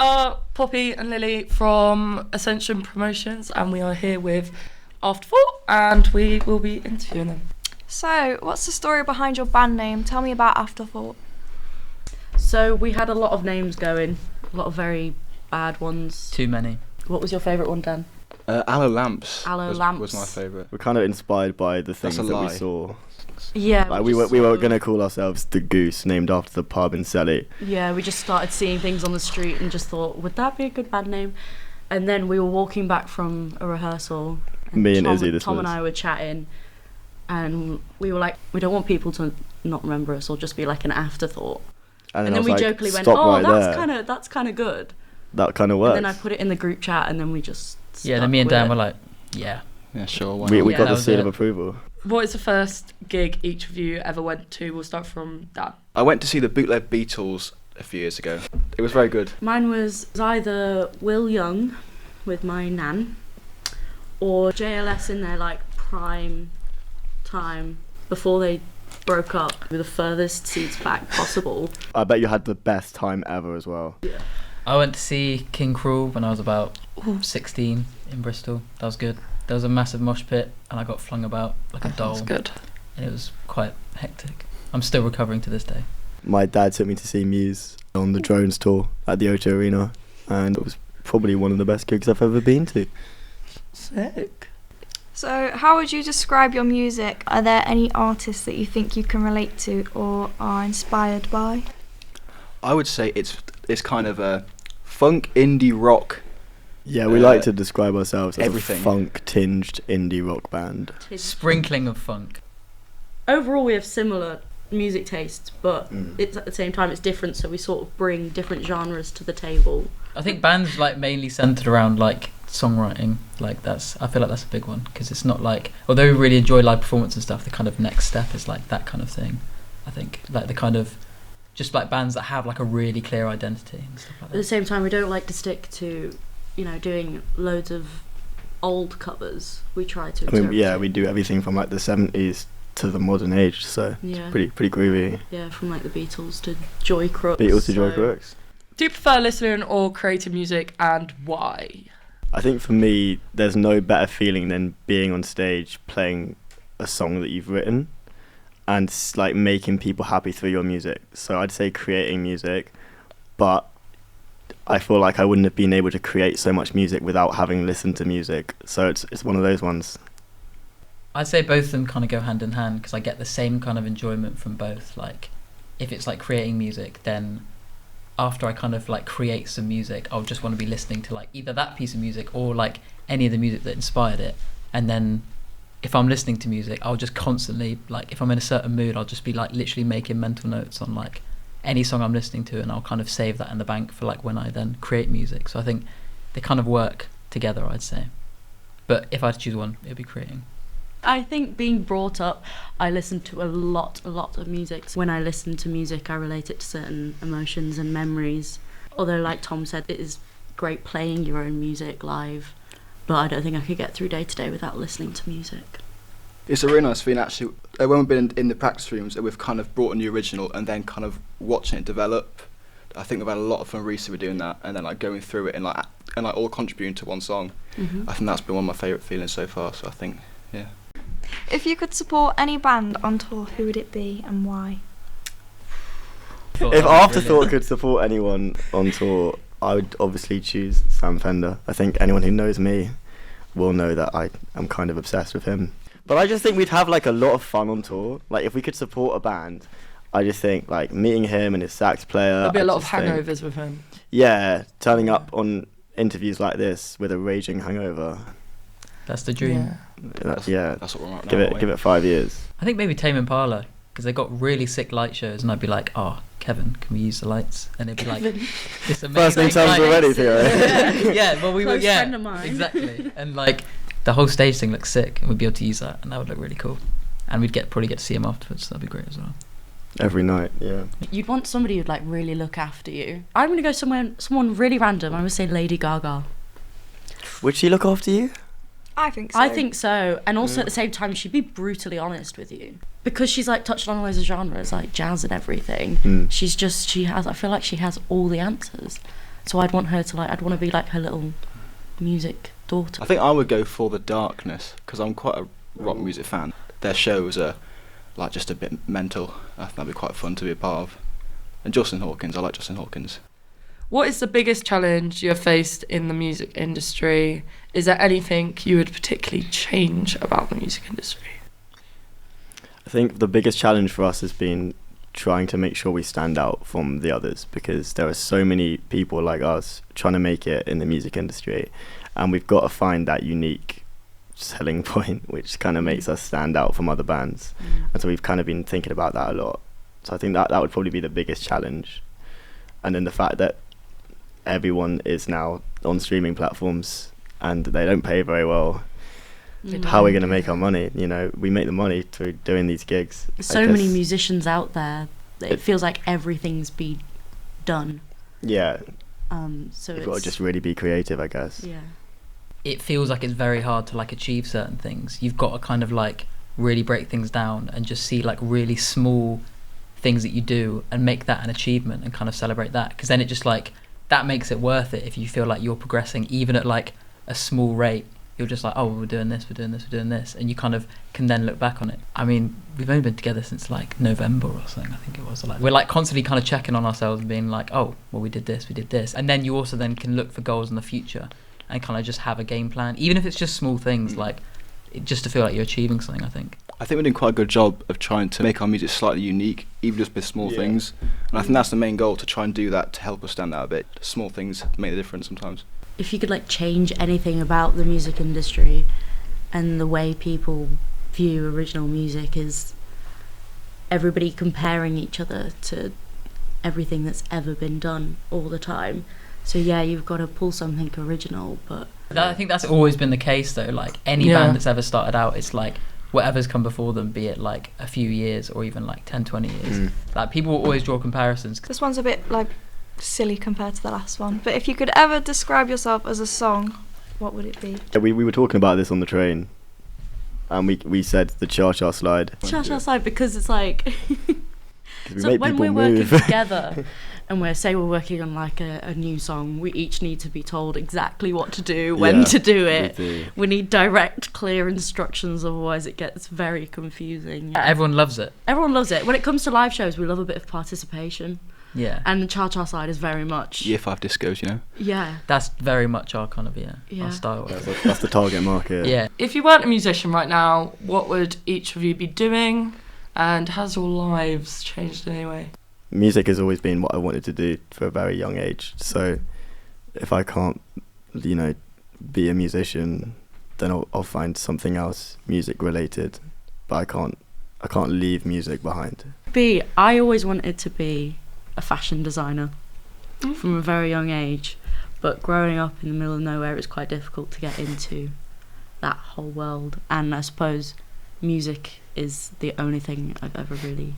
are Poppy and Lily from Ascension Promotions, and we are here with Afterthought, and we will be interviewing them. So, what's the story behind your band name? Tell me about Afterthought. So we had a lot of names going, a lot of very bad ones. Too many. What was your favourite one, Dan? Aloe Lamps. Lamps was my favourite. We're kind of inspired by the things that we saw. Yeah. Like we were going to call ourselves The Goose, named after the pub in Selly. Yeah, we just started seeing things on the street and just thought, would that be a good band name? And then we were walking back from a rehearsal. Me and Izzy, Tom and I were chatting, and we were like, we don't want people to not remember us or just be like an afterthought. And then we like, jokingly went, right that's kind of good. That kind of works. And then I put it in the group chat, and then we just then me and Dan were like, yeah, sure. We got the seal of approval. What is the first gig each of you ever went to? We'll start from Dan. I went to see the Bootleg Beatles a few years ago. It was very good. Mine was either Will Young with my nan, or JLS in their like prime time before they broke up, with the furthest seats back possible. I bet you had the best time ever as well. Yeah. I went to see King Cruel when I was about 16 in Bristol. That was good. There was a massive mosh pit and I got flung about like a doll. That's good. And it was quite hectic. I'm still recovering to this day. My dad took me to see Muse on the Drones tour at the O2 Arena, and it was probably one of the best gigs I've ever been to. Sick. So, how would you describe your music? Are there any artists that you think you can relate to or are inspired by? I would say it's kind of a funk indie rock. Yeah, we like to describe ourselves as everything. A funk-tinged indie rock band. Sprinkling of funk. Overall, we have similar music tastes, but it's at the same time it's different. So we sort of bring different genres to the table. I think bands like mainly centered around like songwriting. Like I feel like that's a big one, because it's not like, although we really enjoy live performance and stuff, the kind of next step is like that kind of thing. I think like the kind of just like bands that have like a really clear identity and stuff like that. At the same time, we don't like to stick to, doing loads of old covers. We try to. I mean, we do everything from like the 70s to the modern age, so it's pretty groovy. Yeah, from like the Beatles to Joy Crooks. Joy Crooks. Do you prefer listening or creating music, and why? I think for me, there's no better feeling than being on stage playing a song that you've written and like making people happy through your music. So I'd say creating music, but I feel like I wouldn't have been able to create so much music without having listened to music. So it's one of those ones. I'd say both of them kind of go hand in hand, because I get the same kind of enjoyment from both. Like, if it's like creating music, then after I kind of like create some music, I'll just want to be listening to like either that piece of music or like any of the music that inspired it. And then if I'm listening to music, I'll just constantly, like if I'm in a certain mood, I'll just be like literally making mental notes on like any song I'm listening to, and I'll kind of save that in the bank for like when I then create music. So I think they kind of work together, I'd say. But if I had to choose one, it'd be creating. I think being brought up, I listen to a lot of music. When I listen to music, I relate it to certain emotions and memories. Although, like Tom said, it is great playing your own music live, but I don't think I could get through day to day without listening to music. It's a really nice feeling, actually. When we've been in the practice rooms, we've kind of brought a new original and then kind of watching it develop. I think we've had a lot of fun recently doing that, and then like going through it and all contributing to one song. Mm-hmm. I think that's been one of my favourite feelings so far. So I think, yeah. If you could support any band on tour, who would it be and why? If Afterthought could support anyone on tour, I would obviously choose Sam Fender. I think anyone who knows me will know that I am kind of obsessed with him. But I just think we'd have like a lot of fun on tour. Like if we could support a band, I just think like meeting him and his sax player. There'll be a lot of hangovers with him. Yeah, turning up on interviews like this with a raging hangover. That's the dream. That's what we're at now. Give it 5 years. I think maybe Tame Impala, because they got really sick light shows, and I'd be like, oh, Kevin, can we use the lights? And it'd be like, this amazing. First name sounds already, Theo. Yeah, well, we were, Close friend of mine. Exactly. And like, the whole stage thing looks sick, and we'd be able to use that, and that would look really cool. And we'd probably get to see him afterwards, so that'd be great as well. Every night, yeah. You'd want somebody who'd like really look after you. I'm going to go someone really random. I would say Lady Gaga. Would she look after you? I think so. I think so. And also at the same time, she'd be brutally honest with you. Because she's like touched on loads of genres, like jazz and everything. I feel like she has all the answers. So I'd want her to I'd want to be like her little music daughter. I think I would go for the darkness because I'm quite a rock music fan. Their shows are like just a bit mental. I think that'd be quite fun to be a part of. And Justin Hawkins, I like Justin Hawkins. What is the biggest challenge you have faced in the music industry? Is there anything you would particularly change about the music industry? I think the biggest challenge for us has been trying to make sure we stand out from the others, because there are so many people like us trying to make it in the music industry, and we've got to find that unique selling point which kind of makes us stand out from other bands. And so we've kind of been thinking about that a lot. So I think that would probably be the biggest challenge. And then the fact that everyone is now on streaming platforms and they don't pay very well. How are we going to make our money? You know, we make the money through doing these gigs. There's so many musicians out there. It feels like everything's been done. Yeah. So you've got to just really be creative, I guess. Yeah. It feels like it's very hard to like achieve certain things. You've got to kind of like really break things down and just see like really small things that you do and make that an achievement and kind of celebrate that, because then it just like that makes it worth it. If you feel like you're progressing even at like a small rate, you're just like, oh, we're doing this, and you kind of can then look back on it. I mean, we've only been together since like November or something, I think it was. Like we're like constantly kind of checking on ourselves and being like, oh, well, we did this, and then you also then can look for goals in the future and kind of just have a game plan, even if it's just small things, like just to feel like you're achieving something. I think we're doing quite a good job of trying to make our music slightly unique, even just with small things. And I think that's the main goal, to try and do that to help us stand out a bit. Small things make the difference sometimes. If you could like change anything about the music industry and the way people view original music, is everybody comparing each other to everything that's ever been done all the time. So yeah, you've got to pull something original, but I think that's always been the case though. Like any band that's ever started out, it's like whatever's come before them, be it like a few years or even like 10, 20 years. Like people will always draw comparisons. This one's a bit like silly compared to the last one, but if you could ever describe yourself as a song, what would it be? Yeah, we were talking about this on the train, and we said the cha-cha slide. Cha-cha slide, because it's like so when we're working together and we're working on like a new song, we each need to be told exactly what to do, when to do it. We need direct, clear instructions, otherwise it gets very confusing. Yeah. Everyone loves it. Everyone loves it. When it comes to live shows, we love a bit of participation. Yeah. And the cha-cha slide is very much Year 5 discos, you know? Yeah. That's very much our kind of, our style. That's the target market. Yeah. If you weren't a musician right now, what would each of you be doing? And has your lives changed in any way? Music has always been what I wanted to do for a very young age. So if I can't, be a musician, then I'll find something else music related. But I can't leave music behind. I always wanted to be a fashion designer from a very young age, but growing up in the middle of nowhere, it's quite difficult to get into that whole world. And I suppose music is the only thing I've ever really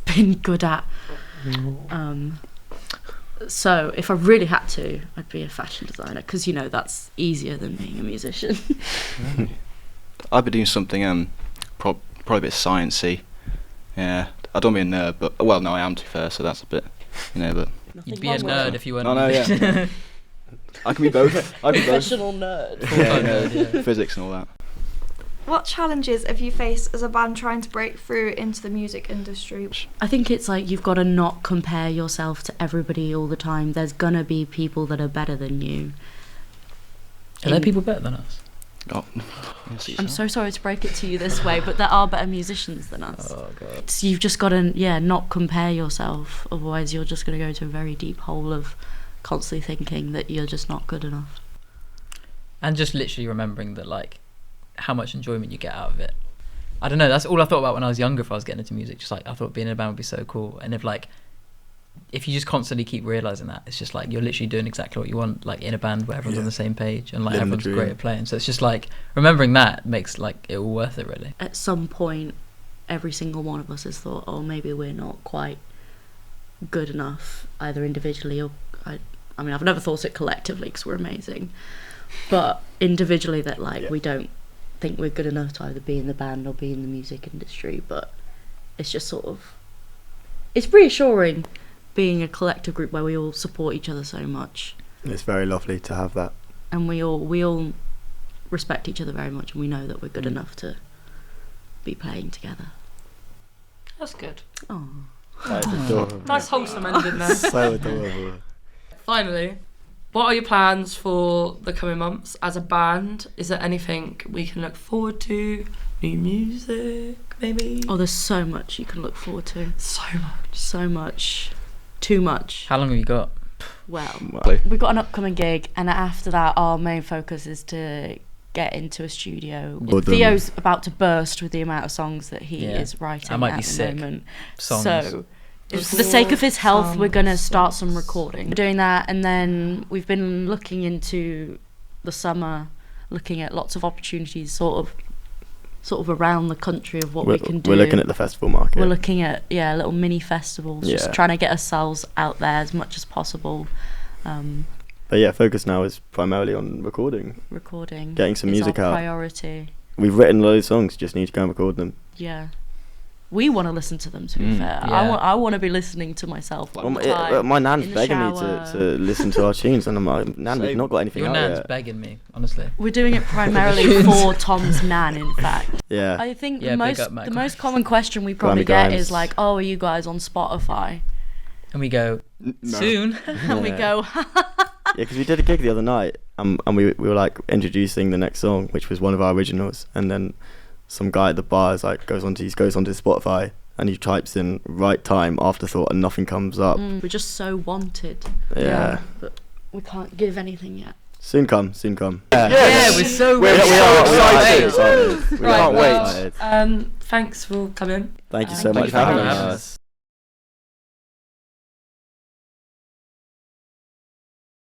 been good at. So if I really had to, I'd be a fashion designer, because that's easier than being a musician. I'd be doing something probably a bit sciencey. Yeah, I don't want to be a nerd, but no, I am, to be fair, so that's a bit, but you'd be a nerd if you weren't. No, yeah. I can be both. I can be both. Professional nerd. Yeah. Physics and all that. What challenges have you faced as a band trying to break through into the music industry? I think it's like you've got to not compare yourself to everybody all the time. There's gonna be people that are better than you. Are there people better than us? Oh, yes, I'm so sorry to break it to you this way, but there are better musicians than us. Oh god. So you've just got to not compare yourself, otherwise you're just going to go to a very deep hole of constantly thinking that you're just not good enough. And just literally remembering that like how much enjoyment you get out of it. I don't know, that's all I thought about when I was younger. If I was getting into music, just like I thought being in a band would be so cool. And if you just constantly keep realising that, it's just like you're literally doing exactly what you want, like in a band where everyone's on the same page and like everyone's great at playing. So it's just like remembering that makes like it all worth it, really. At some point, every single one of us has thought, oh, maybe we're not quite good enough, either individually or I mean, I've never thought it collectively because we're amazing, but individually that we don't think we're good enough to either be in the band or be in the music industry. But it's just sort of, it's reassuring being a collective group where we all support each other so much, It's very lovely to have that. and we all respect each other very much, and we know that we're good enough to be playing together. That's good. Oh, That is adorable. Nice wholesome ending there. So adorable. Finally, what are your plans for the coming months as a band? Is there anything we can look forward to? New music, maybe? oh, there's so much you can look forward to. So much. Too much. How long have you got? Well, Well, we've got an upcoming gig, and after that, our main focus is to get into a studio. Well done. Theo's about to burst with the amount of songs that he Yeah. is writing I might at be the sick. moment. Songs. So, for the sake of his health, we're going to start some songs. recording. We're doing that, and then we've been looking into the summer, looking at lots of opportunities, sort of around the country of what we can do. We're looking at the festival market. We're looking at little mini festivals, Yeah. just trying to get ourselves out there as much as possible. But yeah, focus now is primarily on recording. Recording, Getting some is music our out. priority. We've written a load of songs, just need to go and record them. Yeah, we want to listen to them. To be fair, yeah. I want to be listening to myself all Well, the time. my nan's in the begging me shower. to listen to our tunes, and I'm like, Nan, we've not got anything Your out nan's yet. begging me, honestly. We're doing it primarily for Tom's nan. In fact, Yeah. I think Yeah, big up, Matt the most Grimes. common question we probably Grimy get Grimes. is like, "Oh, are you guys on Spotify?" And we go, No. soon. And we Yeah. go, Yeah, because we did a gig the other night, and we were like introducing the next song, which was one of our originals, and then some guy at the bar is like goes onto Spotify and he types in right time Afterthought and nothing comes up. we're just so wanted. Yeah. But we can't give anything yet. Soon come. Yeah, we're so We're excited. excited. We Right, can't well, wait. thanks for coming. Thank you so Thank much you for for having having us. us.